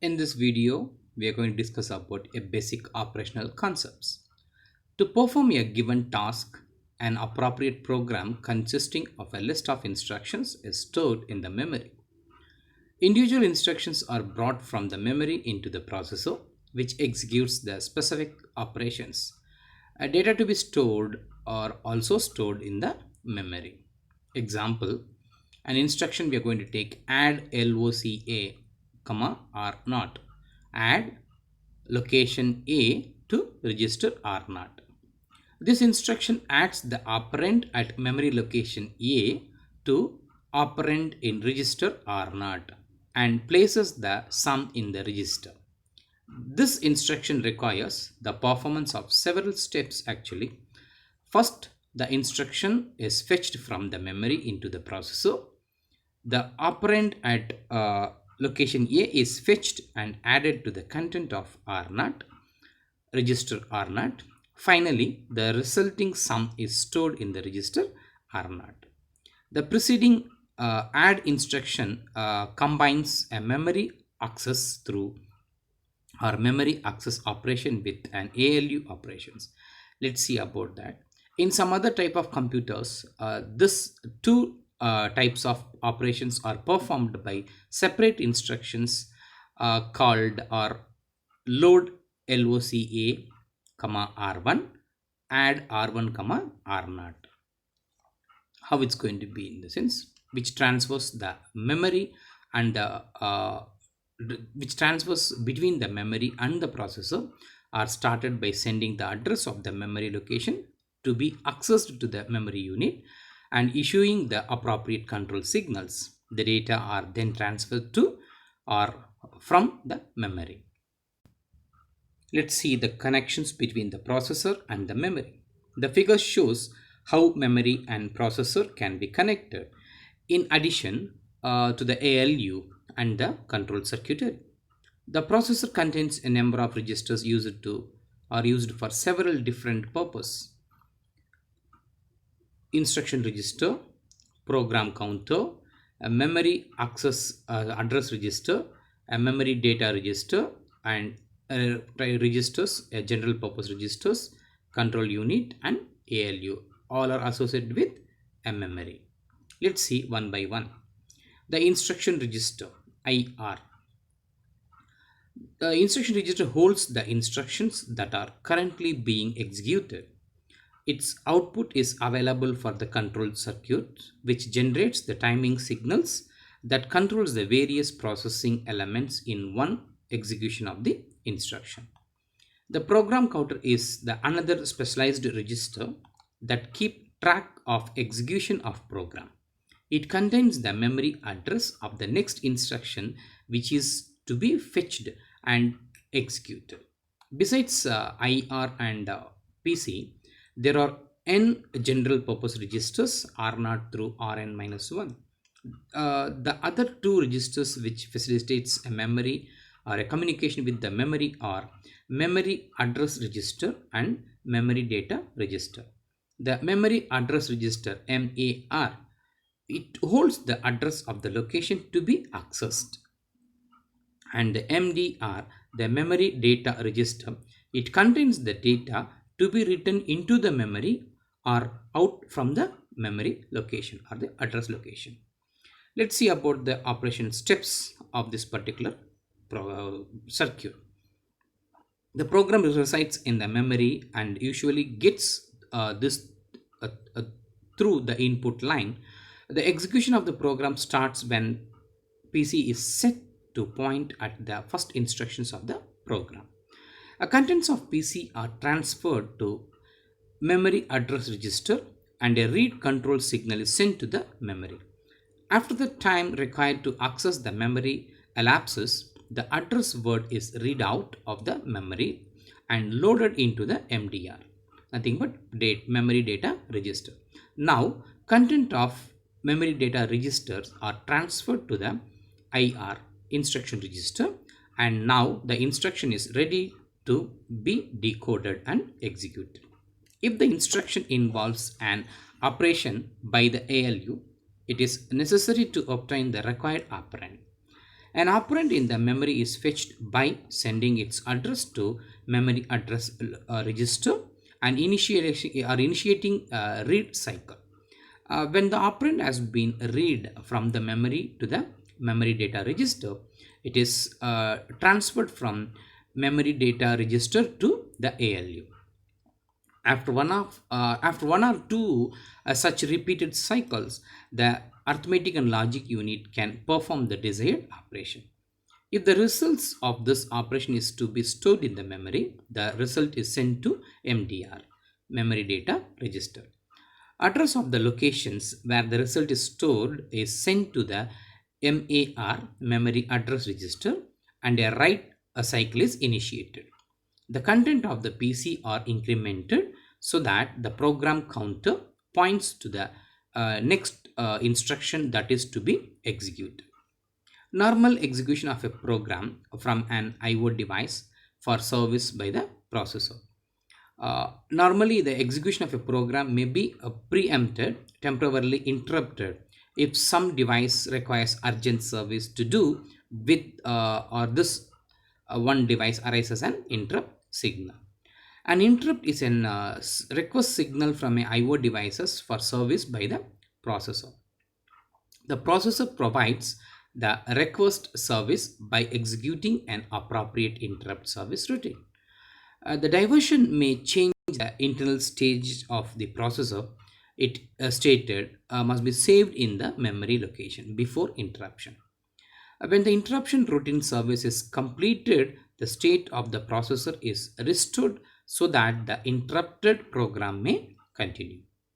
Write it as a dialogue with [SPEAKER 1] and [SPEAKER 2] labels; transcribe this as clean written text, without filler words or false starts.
[SPEAKER 1] In this video, we are going to discuss about a basic operational concepts. To perform a given task, an appropriate program consisting of a list of instructions is stored in the memory. Individual instructions are brought from the memory into the processor, which executes the specific operations. A data to be stored are also stored in the memory. Example, an instruction we are going to take add LOCA, comma R naught. Add location A to register R naught. This instruction adds the operand at memory location A to operand in register R naught and places the sum in the register. This instruction requires the performance of several steps actually. First, the instruction is fetched from the memory into the processor. The operand at location A is fetched and added to the content of R0, register R0. Finally, the resulting sum is stored in the register R0. The preceding add instruction combines a memory access through or memory access operation with an ALU operations. Let's see about that. In some other type of computers, this two types of operations are performed by separate instructions called or load LOCA, comma R1, add R1, comma R0. How it's going to be in the sense which transfers the memory and the which transfers between the memory and the processor are started by sending the address of the memory location to be accessed to the memory unit and issuing the appropriate control signals. The data are then transferred to or from the memory. Let's see the connections between the processor and the memory. The figure shows how memory and processor can be connected in addition to the ALU and the control circuitry. The processor contains a number of registers used for several different purposes. Instruction register, program counter, a memory access address register, a memory data register, and registers, general purpose registers, control unit, and ALU. All are associated with a memory. Let's see one by one. The instruction register, IR. The instruction register holds the instructions that are currently being executed. Its output is available for the control circuit, which generates the timing signals that controls the various processing elements in one execution of the instruction. The program counter is the another specialized register that keep track of execution of program. It contains the memory address of the next instruction which is to be fetched and executed. Besides IR and PC, there are n general purpose registers R0 through Rn-1. The other two registers which facilitates a memory or a communication with the memory are memory address register and memory data register. The memory address register MAR, it holds the address of the location to be accessed, and the MDR, the memory data register, it contains the data to be written into the memory or out from the memory location or the address location. Let's see about the operation steps of this particular circuit. The program resides in the memory and usually gets this uh, uh, through the input line. The execution of the program starts when PC is set to point at the first instructions of the program. Contents of PC are transferred to memory address register and a read control signal is sent to the memory. After the time required to access the memory elapses, the address word is read out of the memory and loaded into the MDR, nothing but memory data register. Now, content of memory data registers are transferred to the IR instruction register, and now the instruction is ready to be decoded and executed. If the instruction involves an operation by the ALU, it is necessary to obtain the required operand. An operand in the memory is fetched by sending its address to memory address register and initiating a read cycle. When the operand has been read from the memory to the memory data register, it is transferred from memory data register to the ALU. After one or two such repeated cycles, the arithmetic and logic unit can perform the desired operation. If the results of this operation is to be stored in the memory, the result is sent to MDR, memory data register. Address of the locations where the result is stored is sent to the MAR, memory address register, and a write cycle is initiated. The content of the PC are incremented so that the program counter points to the next instruction that is to be executed. Normal execution of a program from an IO device for service by the processor. Normally, the execution of a program may be preempted, temporarily interrupted if some device requires urgent service to do with or this one device arises an interrupt signal. An interrupt is an request signal from a IO devices for service by the processor. The processor provides the request service by executing an appropriate interrupt service routine. The diversion may change the internal stage of the processor. It stated must be saved in the memory location before interruption. When the interruption routine service is completed, the state of the processor is restored so that the interrupted program may continue.